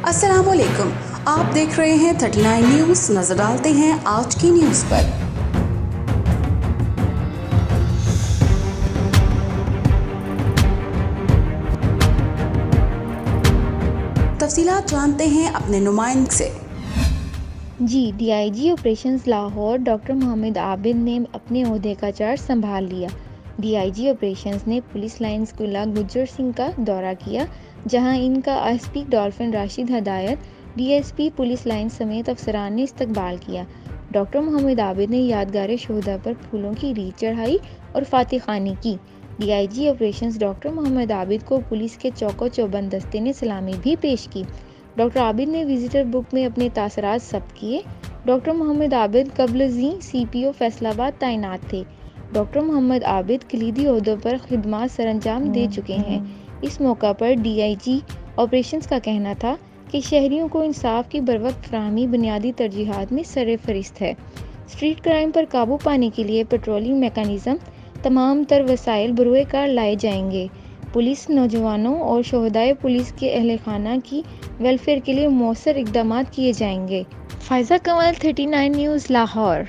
السلام علیکم، آپ دیکھ رہے ہیں 39 نیوز۔ نظر ڈالتے ہیں آج کی نیوز پر۔ تفصیلات جانتے ہیں اپنے نمائندے سے۔ D I G operations Lahore doctor Muhammad Abid نے اپنے عہدے کا چارج سنبھال لیا۔ ڈی آئی جی آپریشنز نے پولیس لائن اسکولہ گجر سنگھ کا دورہ کیا، جہاں ان کا ایس پی ڈالفن راشد ہدایت، D S P police line سمیت افسران نے استقبال کیا۔ ڈاکٹر محمد عابد نے یادگار شہداء پر پھولوں کی ریت چڑھائی اور فاتح خوانی کی۔ D I G operations doctor Muhammad Abid کو پولیس کے چوک و چوبند دستے نے سلامی بھی پیش کی۔ ڈاکٹر عابد نے وزٹر بک میں اپنے تاثرات ثبت کیے۔ ڈاکٹر محمد عابد قبل ازیں سی پی او فیصل آباد تعینات تھے۔ ڈاکٹر محمد عابد کلیدی عہدوں پر خدمات سر انجام دے چکے ہیں۔ اس موقع پر ڈی آئی جی آپریشنز کا کہنا تھا کہ شہریوں کو انصاف کی بروقت فراہمی بنیادی ترجیحات میں سر فہرست ہے۔ اسٹریٹ کرائم پر قابو پانے کے لیے پیٹرولنگ میکانزم، تمام تر وسائل بروئے کار لائے جائیں گے۔ پولیس نوجوانوں اور شہدائے پولیس کے اہل خانہ کی ویلفیئر کے لیے مؤثر اقدامات کیے جائیں گے۔ فائزہ کمال 39 نیوز لاہور۔